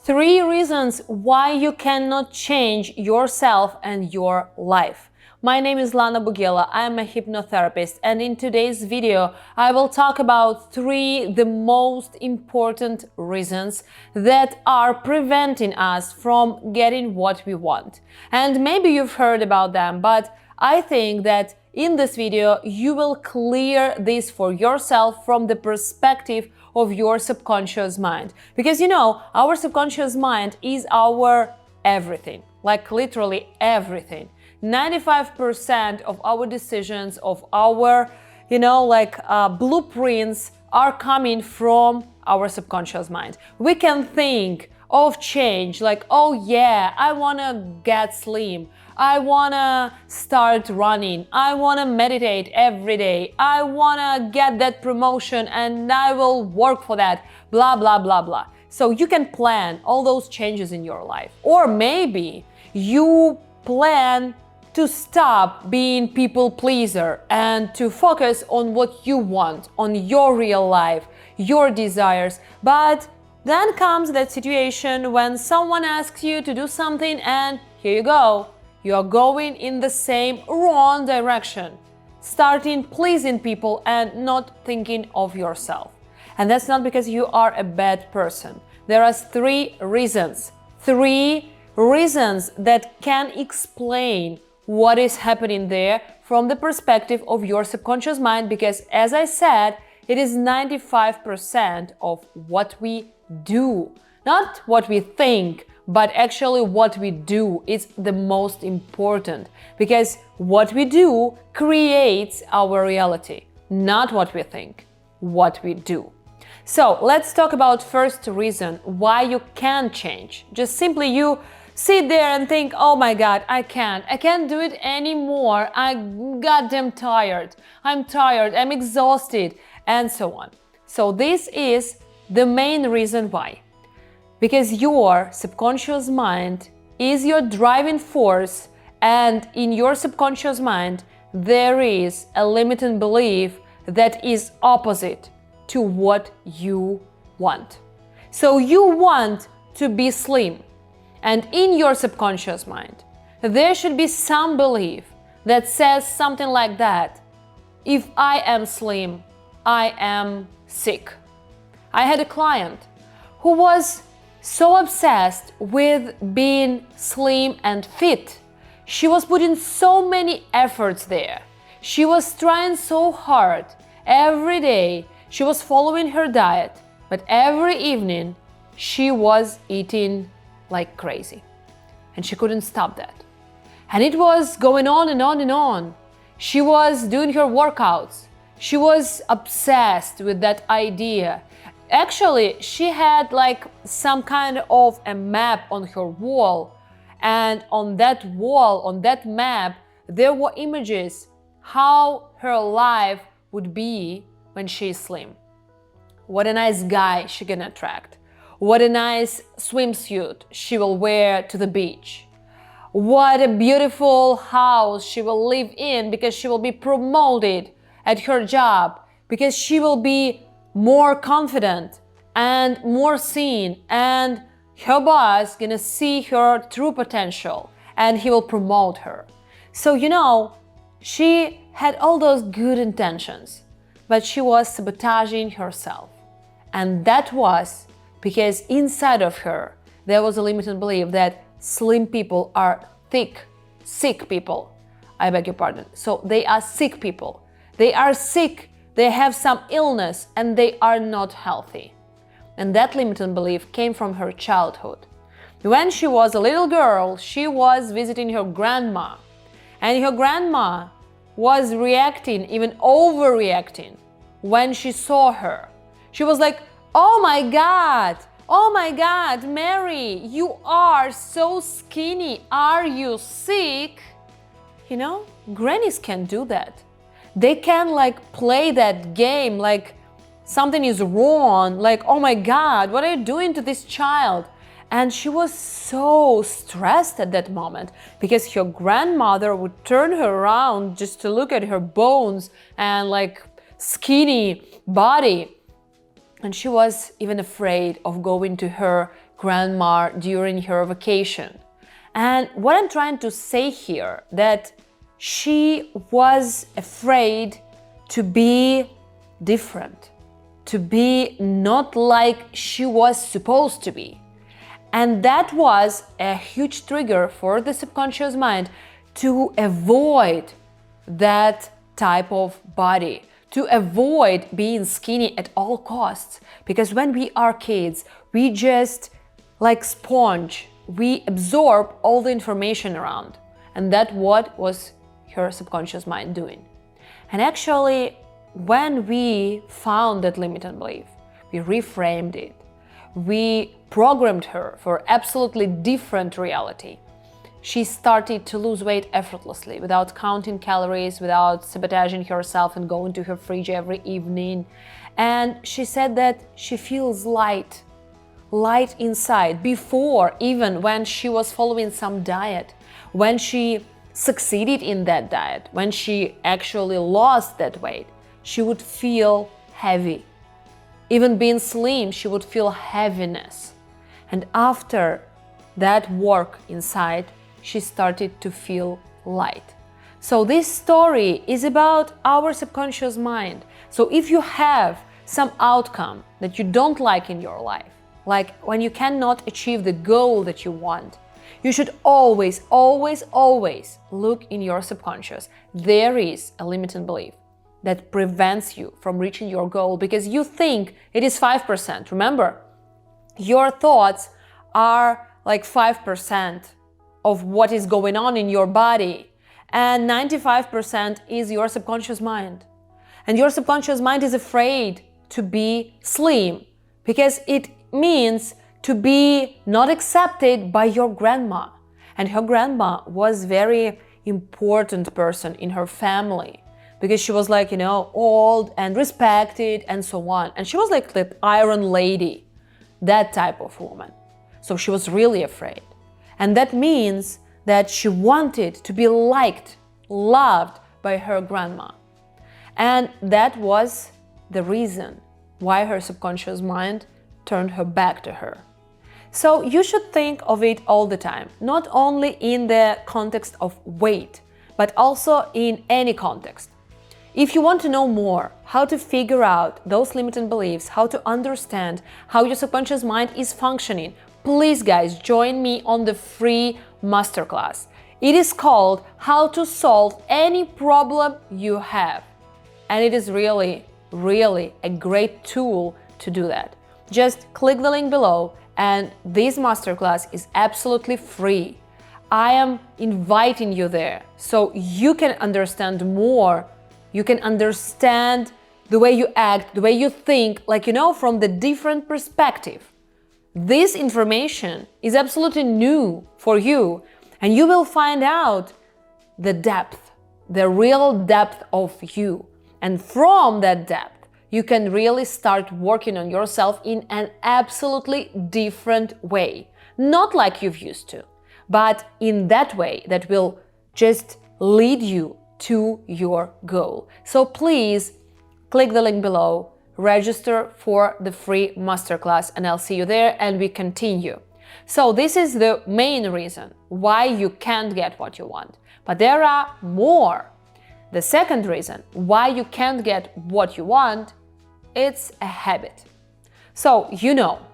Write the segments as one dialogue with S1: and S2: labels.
S1: 3 reasons why you cannot change yourself and your life. My name is Lana Bugela. I am a hypnotherapist, and in today's video I will talk about 3 the most important reasons that are preventing us from getting what we want. And maybe you've heard about them, but I think that in this video you will clear this for yourself from the perspective of your subconscious mind. Because our subconscious mind is our everything, like literally everything. 95% of our decisions, of our, blueprints are coming from our subconscious mind. We can think of change like, oh yeah, I wanna get slim, I wanna start running, I wanna meditate every day, I wanna get that promotion and I will work for that, blah, blah, blah, blah. So you can plan all those changes in your life. Or maybe you plan to stop being people pleaser and to focus on what you want, on your real life, your desires. But then comes that situation when someone asks you to do something and here you go. You are going in the same wrong direction, starting pleasing people and not thinking of yourself. And that's not because you are a bad person. There are 3 reasons that can explain what is happening there from the perspective of your subconscious mind, because as I said, it is 95% of what we do, not what we think, but actually what we do is the most important, because what we do creates our reality, not what we think, what we do. So let's talk about first reason why you can't change. Just simply you sit there and think, oh my God, I can't do it anymore. I'm goddamn tired. I'm tired, I'm exhausted, and so on. So this is the main reason why. Because your subconscious mind is your driving force, and in your subconscious mind there is a limiting belief that is opposite to what you want. So you want to be slim, and in your subconscious mind there should be some belief that says something like that: if I am slim, I am sick. I had a client who was so obsessed with being slim and fit. She was putting so many efforts there. She was trying so hard. Every day she was following her diet, but every evening she was eating like crazy. And she couldn't stop that. And it was going on and on and on. She was doing her workouts. She was obsessed with that idea. Actually, she had like some kind of a map on her wall, and on that wall, on that map, there were images how her life would be when she's slim. What a nice guy she can attract. What a nice swimsuit she will wear to the beach. What a beautiful house she will live in because she will be promoted at her job, because she will be more confident and more seen, and her boss gonna see her true potential and he will promote her. So she had all those good intentions, but she was sabotaging herself. And that was because inside of her there was a limiting belief that slim people are sick people. I beg your pardon. So they are sick people. They are sick. They have some illness and they are not healthy. And that limiting belief came from her childhood. When she was a little girl, she was visiting her grandma, and her grandma was reacting, even overreacting, when she saw her. She was like, oh my God, Mary, you are so skinny. Are you sick? Grannies can do that. They can play that game like something is wrong, like, oh my God, what are you doing to this child? And she was so stressed at that moment because her grandmother would turn her around just to look at her bones and skinny body. And she was even afraid of going to her grandma during her vacation. And what I'm trying to say here, that she was afraid to be different, to be not like she was supposed to be. And that was a huge trigger for the subconscious mind to avoid that type of body, to avoid being skinny at all costs. Because when we are kids, we just like sponge, we absorb all the information around. And that's what was her subconscious mind doing. And actually, when we found that limiting belief, we reframed it. We programmed her for absolutely different reality. She started to lose weight effortlessly, without counting calories, without sabotaging herself and going to her fridge every evening. And she said that she feels light inside. Before, even when she was following some diet, when she succeeded in that diet, when she actually lost that weight, she would feel heavy. Even being slim, she would feel heaviness. And after that work inside, she started to feel light. So this story is about our subconscious mind. So if you have some outcome that you don't like in your life, like when you cannot achieve the goal that you want, you should always look in your subconscious. There is a limiting belief that prevents you from reaching your goal because you think it is 5%. Remember, your thoughts are like 5% of what is going on in your body, and 95% is your subconscious mind. And your subconscious mind is afraid to be slim because it means to be not accepted by your grandma. And her grandma was very important person in her family because she was like, old and respected and so on. And she was like the Iron Lady, that type of woman. So she was really afraid. And that means that she wanted to be liked, loved by her grandma. And that was the reason why her subconscious mind turned her back to her. So you should think of it all the time, not only in the context of weight, but also in any context. If you want to know more how to figure out those limiting beliefs, how to understand how your subconscious mind is functioning, please guys, join me on the free masterclass. It is called How to Solve Any Problem You Have. And it is really a great tool to do that. Just click the link below, and this masterclass is absolutely free. I am inviting you there so you can understand more. You can understand the way you act, the way you think, from the different perspective. This information is absolutely new for you, and you will find out the depth, the real depth of you. And from that depth, you can really start working on yourself in an absolutely different way. Not like you've used to, but in that way that will just lead you to your goal. So please click the link below, register for the free masterclass, and I'll see you there and we continue. So this is the main reason why you can't get what you want. But there are more. The second reason why you can't get what you want, it's a habit. So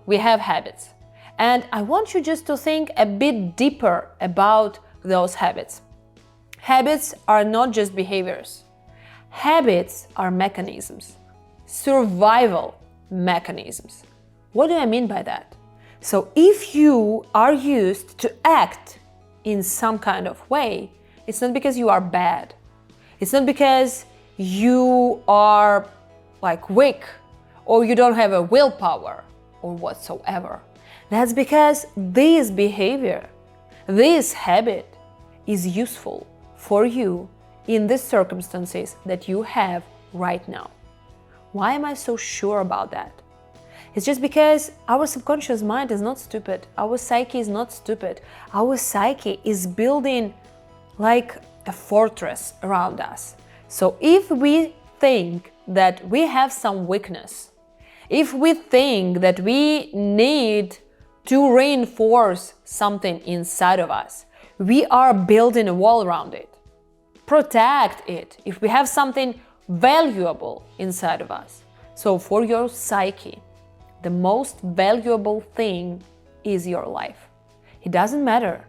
S1: we have habits. And I want you just to think a bit deeper about those habits. Habits are not just behaviors. Habits are mechanisms, survival mechanisms. What do I mean by that? So if you are used to act in some kind of way, it's not because you are bad. It's not because you are weak or you don't have a willpower or whatsoever. That's because this behavior, this habit is useful for you in the circumstances that you have right now. Why am I so sure about that? It's just because our subconscious mind is not stupid. Our psyche is not stupid. Our psyche is building like a fortress around us. So if we think that we have some weakness, if we think that we need to reinforce something inside of us. We are building a wall around it. Protect it if we have something valuable inside of us. So for your psyche, the most valuable thing is your life. It doesn't matter.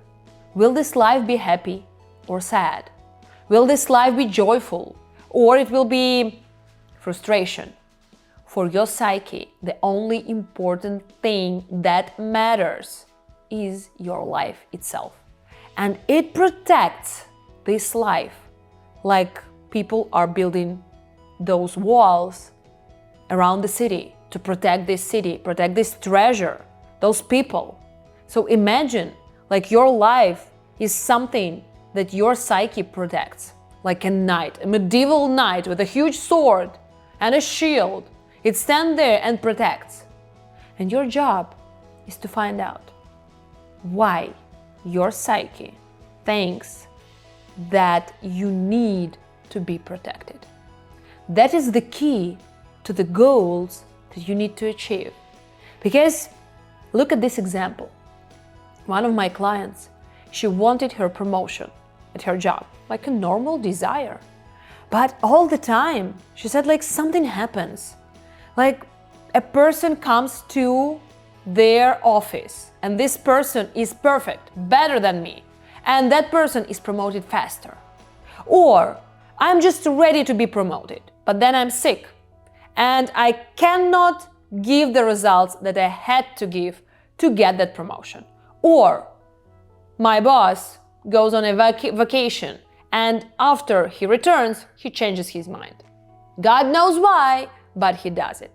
S1: Will this life be happy or sad? Will this life be joyful or it will be frustration? For your psyche, the only important thing that matters is your life itself. And it protects this life like people are building those walls around the city to protect this city, protect this treasure, those people. So imagine like your life is something that your psyche protects, like a knight, a medieval knight with a huge sword and a shield. It stands there and protects. And your job is to find out why your psyche thinks that you need to be protected. That is the key to the goals that you need to achieve. Because look at this example. One of my clients, she wanted her promotion at her job, like a normal desire. But all the time, she said like something happens. Like a person comes to their office and this person is perfect, better than me, and that person is promoted faster. Or I'm just ready to be promoted, but then I'm sick and I cannot give the results that I had to give to get that promotion. Or my boss goes on a vacation and after he returns, he changes his mind. God knows why, but he does it.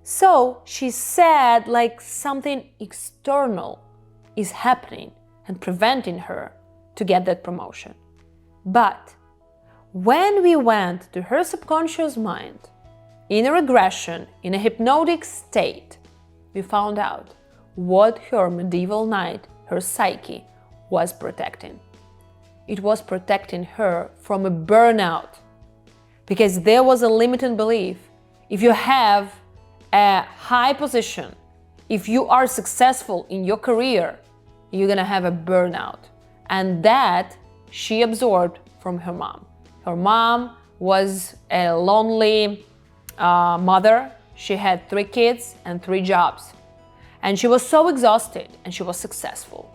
S1: So she said like something external is happening and preventing her to get that promotion. But when we went to her subconscious mind, in a regression, in a hypnotic state, we found out what her medieval knight, her psyche, was protecting. It was protecting her from a burnout. Because there was a limiting belief. If you have a high position, if you are successful in your career, you're gonna have a burnout. And that she absorbed from her mom. Her mom was a lonely mother. She had 3 kids and 3 jobs. And she was so exhausted and she was successful.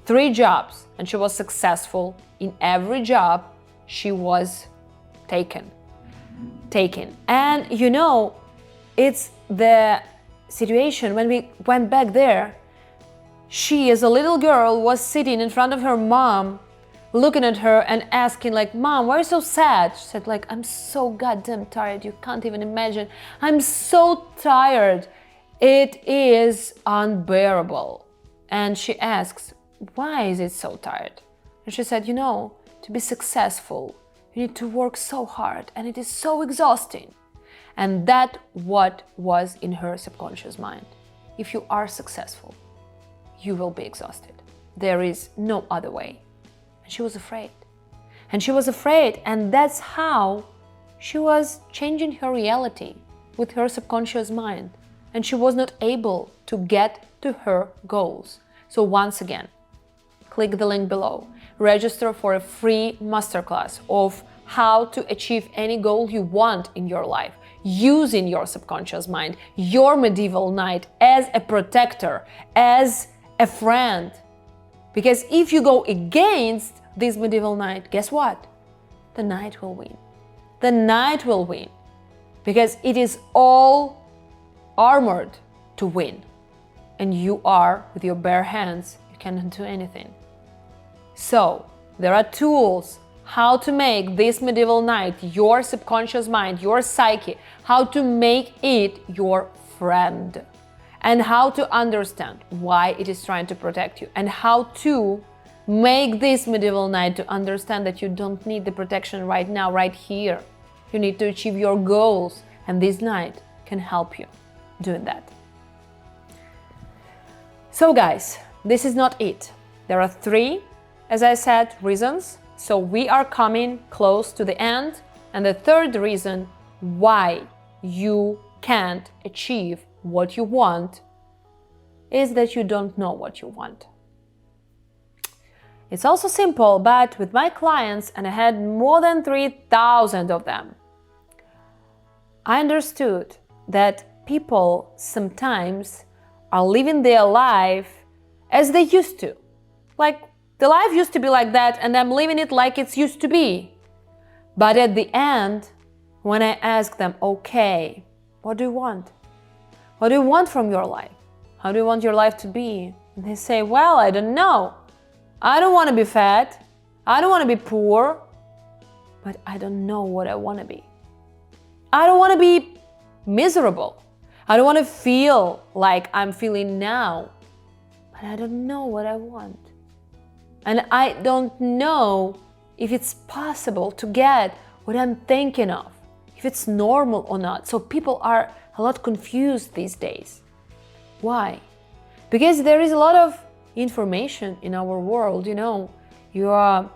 S1: 3 jobs and she was successful. In every job, she was taken. And you know, it's the situation when we went back there, she as a little girl was sitting in front of her mom, looking at her and asking like, Mom, why are you so sad? She said like, I'm so goddamn tired, you can't even imagine. I'm so tired. It is unbearable. And she asks, why is it so tired? And she said, you know, to be successful, you need to work so hard and it is so exhausting. And that what was in her subconscious mind. If you are successful, you will be exhausted. There is no other way. And she was afraid. And that's how she was changing her reality with her subconscious mind. And she was not able to get to her goals. So once again, click the link below. Register for a free masterclass of how to achieve any goal you want in your life, using your subconscious mind, your medieval knight as a protector, as a friend. Because if you go against this medieval knight, guess what? The knight will win. The knight will win. Because it is all armored to win. And you are, with your bare hands, you cannot do anything. So, there are tools how to make this medieval knight, your subconscious mind, your psyche, how to make it your friend. And how to understand why it is trying to protect you. And how to make this medieval knight to understand that you don't need the protection right now, right here. You need to achieve your goals. And this knight can help you doing that. So guys, this is not it. There are 3, as I said, reasons. So we are coming close to the end. And the 3rd reason why you can't achieve what you want is that you don't know what you want. It's also simple, but with my clients, and I had more than 3,000 of them, I understood that people sometimes are living their life as they used to. Like, the life used to be like that, and I'm living it like it's used to be. But at the end, when I ask them, okay, what do you want? What do you want from your life? How do you want your life to be? And they say, well, I don't know. I don't want to be fat. I don't want to be poor. But I don't know what I want to be. I don't want to be miserable. I don't want to feel like I'm feeling now. But I don't know what I want. And I don't know if it's possible to get what I'm thinking of, if it's normal or not. So people are a lot confused these days. Why? Because there is a lot of information in our world, you are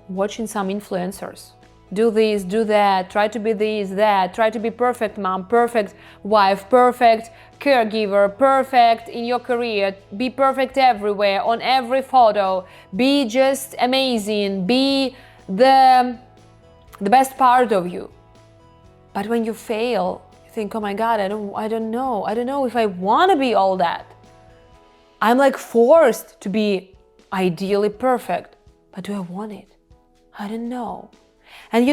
S1: watching some influencers. Do this, do that, try to be this, that, try to be perfect mom, perfect wife, perfect caregiver, perfect in your career, be perfect everywhere, on every photo, be just amazing, be the best part of you. But when you fail, you think, oh my God, I don't know if I want to be all that. I'm like forced to be ideally perfect, but do I want it? I don't know. And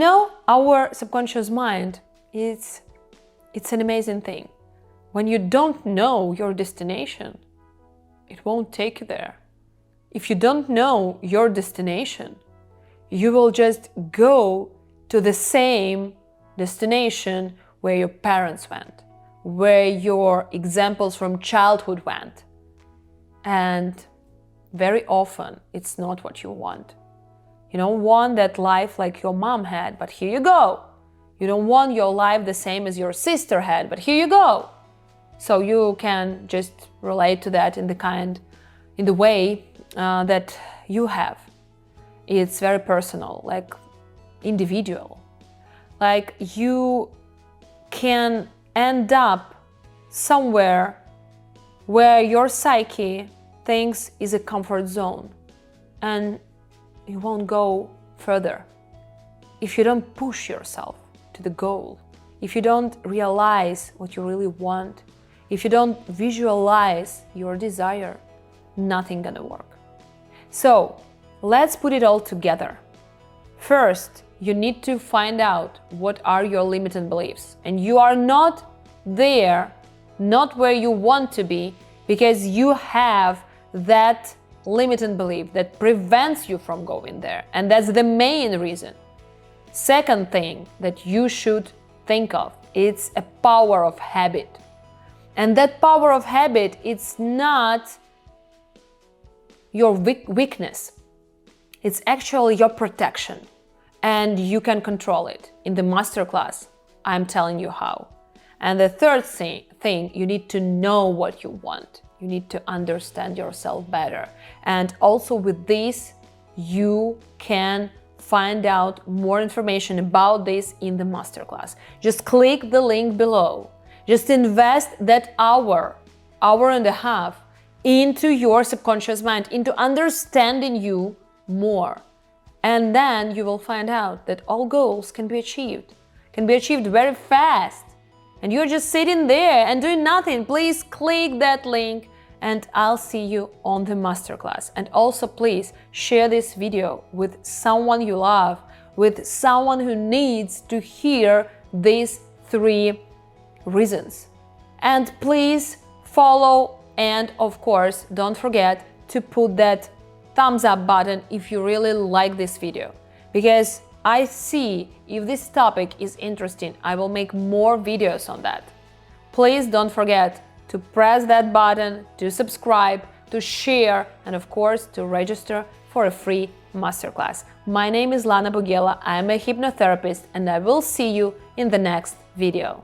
S1: our subconscious mind, it's an amazing thing. When you don't know your destination, it won't take you there. If you don't know your destination, you will just go to the same destination where your parents went, where your examples from childhood went. And very often, it's not what you want. You don't want that life like your mom had, but here you go. You don't want your life the same as your sister had, but here you go. So you can just relate to that in the way that you have. It's very personal, like individual. Like you can end up somewhere where your psyche thinks is a comfort zone, and you won't go further if you don't push yourself to the goal, if you don't realize what you really want, if you don't visualize your desire, nothing gonna work. So let's put it all together. First, you need to find out what are your limiting beliefs, and you are not there, not where you want to be, because you have that limiting belief that prevents you from going there, and that's the main reason. Second thing that you should think of, it's a power of habit. And that power of habit, it's not your weakness. It's actually your protection, and you can control it. In the masterclass, I'm telling you how. And the third thing, you need to know what you want. You need to understand yourself better. And also with this, you can find out more information about this in the masterclass. Just click the link below. Just invest that hour and a half into your subconscious mind, into understanding you more. And then you will find out that all goals can be achieved very fast. And you're just sitting there and doing nothing. Please click that link and I'll see you on the masterclass. And also please share this video with someone you love, with someone who needs to hear these 3 reasons. And please follow, and of course, don't forget to put that thumbs up button if you really like this video, because I see if this topic is interesting, I will make more videos on that. Please don't forget to press that button, to subscribe, to share, and of course to register for a free masterclass. My name is Lana Bugela, I am a hypnotherapist, and I will see you in the next video.